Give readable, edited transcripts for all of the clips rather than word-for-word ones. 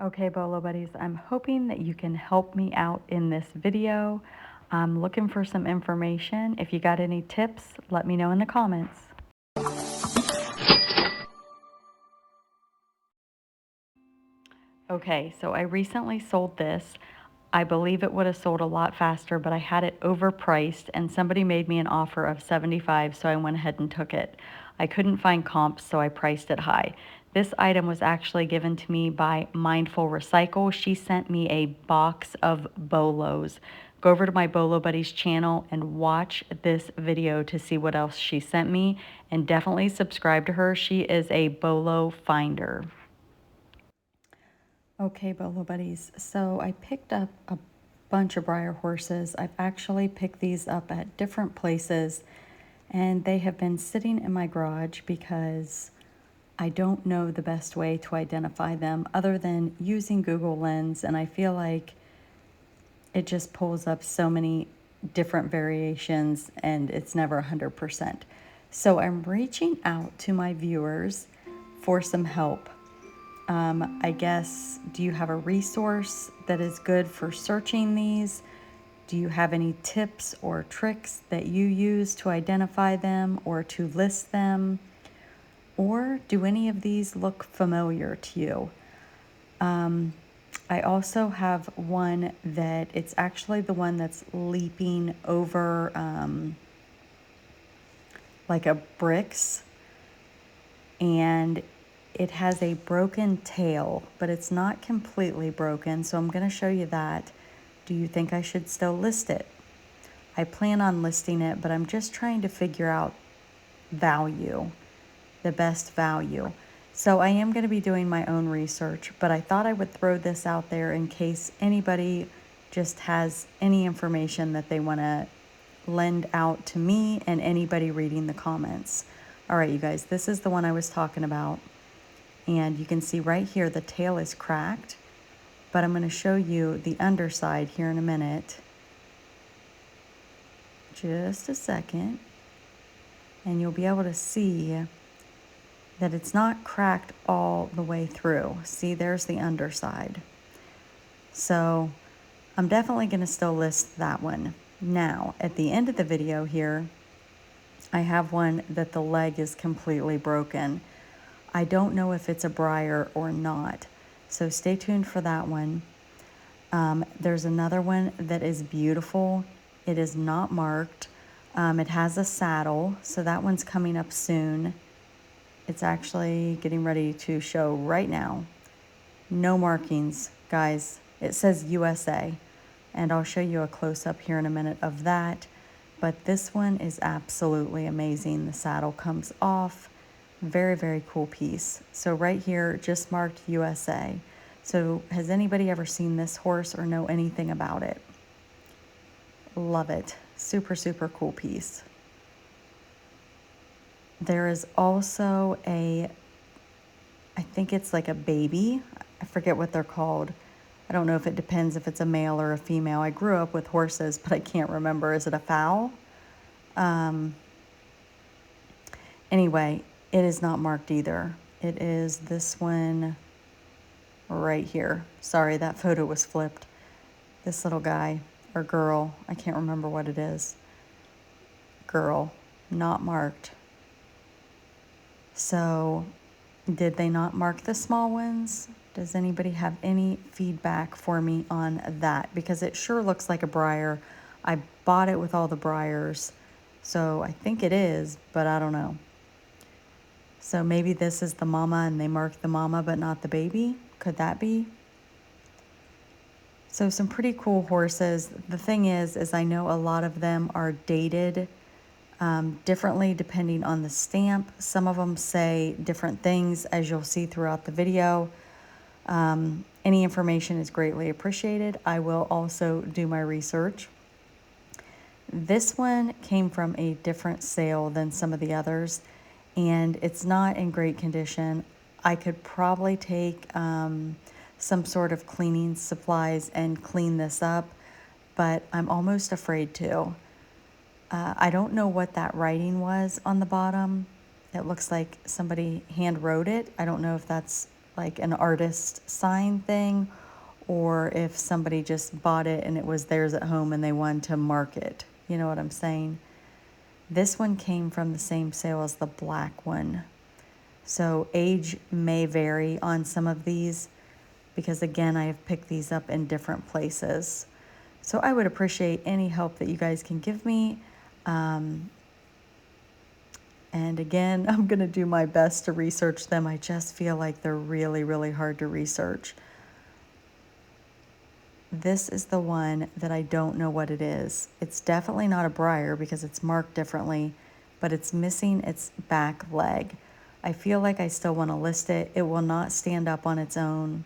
Okay, Bolo buddies, I'm hoping that you can help me out in this video. I'm looking for some information. If you got any tips, let me know in the comments. Okay, so I recently sold this. I believe it would have sold a lot faster, but I had it overpriced and somebody made me an offer of 75, so I went ahead and took it. I couldn't find comps, so I priced it high. This item was actually given to me by Mindful Recycle. She sent me a box of Bolos. Go over to my Bolo Buddies channel and watch this video to see what else she sent me, and definitely subscribe to her. She is a Bolo finder. Okay, Bolo buddies, so I picked up a bunch of Breyer horses. I've actually picked these up at different places, and they have been sitting in my garage because I don't know the best way to identify them other than using Google Lens, and I feel like it just pulls up so many different variations and it's never 100%. So I'm reaching out to my viewers for some help. I guess, do you have a resource that is good for searching these? Do you have any tips or tricks that you use to identify them or to list them? Or do any of these look familiar to you? I also have one that it's actually the one that's leaping over like a bricks, and it has a broken tail, but it's not completely broken, so I'm going to show you that. Do you think I should still list it? I plan on listing it, but I'm just trying to figure out value, the best value. So I am going to be doing my own research, but I thought I would throw this out there in case anybody just has any information that they want to lend out to me and anybody reading the comments. All right, you guys, this is the one I was talking about. And you can see right here, the tail is cracked, but I'm going to show you the underside here in a minute. Just a second. And you'll be able to see that it's not cracked all the way through. See, there's the underside. So I'm definitely going to still list that one. Now, at the end of the video here, I have one that the leg is completely broken. I don't know if it's a Breyer or not, so stay tuned for that one. There's another one that is beautiful. It is not marked. It has a saddle, so that one's coming up soon. It's actually getting ready to show right now. No markings, guys. It says USA, and I'll show you a close-up here in a minute of that. But this one is absolutely amazing. The saddle comes off. Very, very cool piece. So right here, just marked USA. So has anybody ever seen this horse or know anything about it? Love it. Super, super cool piece. There is also I think it's like a baby. I forget what they're called. I don't know if it depends if it's a male or a female. I grew up with horses, but I can't remember. Is it a foal? Anyway, it is not marked either. It is this one right here. Sorry, that photo was flipped. This little guy or girl, I can't remember what it is. Girl, not marked. So, did they not mark the small ones? Does anybody have any feedback for me on that? Because it sure looks like a Breyer. I bought it with all the Breyers, so I think it is, but I don't know. So maybe this is the mama and they marked the mama but not the baby? Could that be? So some pretty cool horses. The thing is I know a lot of them are dated differently depending on the stamp. Some of them say different things, as you'll see throughout the video. Any information is greatly appreciated. I will also do my research. This one came from a different sale than some of the others, and it's not in great condition. I could probably take some sort of cleaning supplies and clean this up, but I'm almost afraid to. I don't know what that writing was on the bottom. It looks like somebody hand wrote it. I don't know if that's like an artist sign thing, or if somebody just bought it and it was theirs at home and they wanted to mark it. You know what I'm saying? This one came from the same sale as the black one. So age may vary on some of these because, again, I have picked these up in different places. So I would appreciate any help that you guys can give me. And again, I'm going to do my best to research them. I just feel like they're really, really hard to research. This is the one that I don't know what it is. It's definitely not a Breyer because it's marked differently, but it's missing its back leg. I feel like I still want to list it. It will not stand up on its own,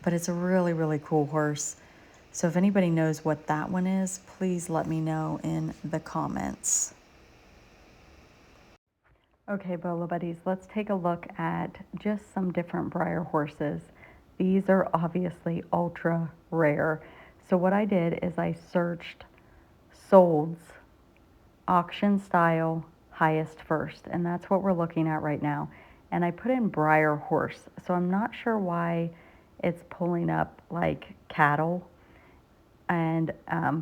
but it's a really, really cool horse. So if anybody knows what that one is, please let me know in the comments. Okay, Bolo buddies, let's take a look at just some different Breyer horses. These are obviously ultra rare. So what I did is I searched solds, auction style, highest first, and that's what we're looking at right now. And I put in Breyer horse. So I'm not sure why it's pulling up like cattle and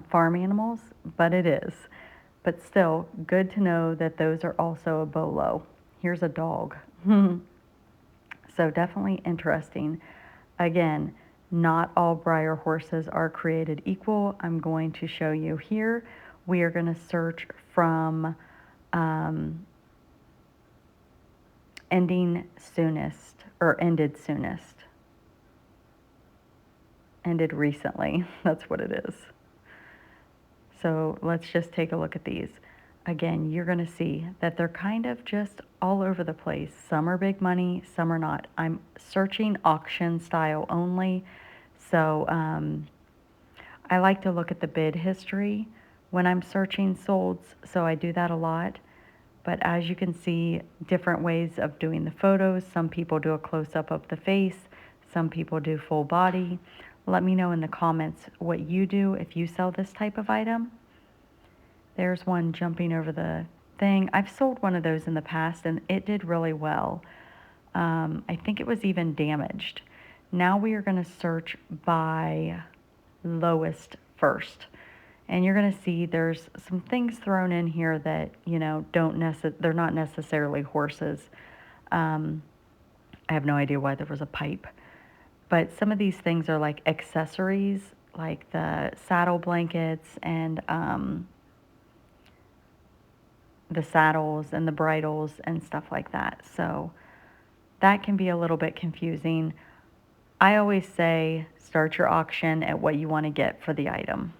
farm animals, but it is. But still, good to know that those are also a bolo. Here's a dog. So definitely interesting. Again, not all Breyer horses are created equal. I'm going to show you here. We are going to search from ending soonest, or ended soonest. Ended recently. That's what it is. So let's just take a look at these. Again, you're going to see that they're kind of just all over the place. Some are big money, some are not. I'm searching auction style only. So I like to look at the bid history when I'm searching solds. So I do that a lot. But as you can see, different ways of doing the photos. Some people do a close-up of the face. Some people do full body. Let me know in the comments what you do if you sell this type of item. There's one jumping over the thing. I've sold one of those in the past and it did really well. I think it was even damaged. Now we are going to search by lowest first. And you're going to see there's some things thrown in here that, you know, they're not necessarily horses. I have no idea why there was a pipe. But some of these things are like accessories, like the saddle blankets and the saddles and the bridles and stuff like that. So that can be a little bit confusing. I always say start your auction at what you want to get for the item.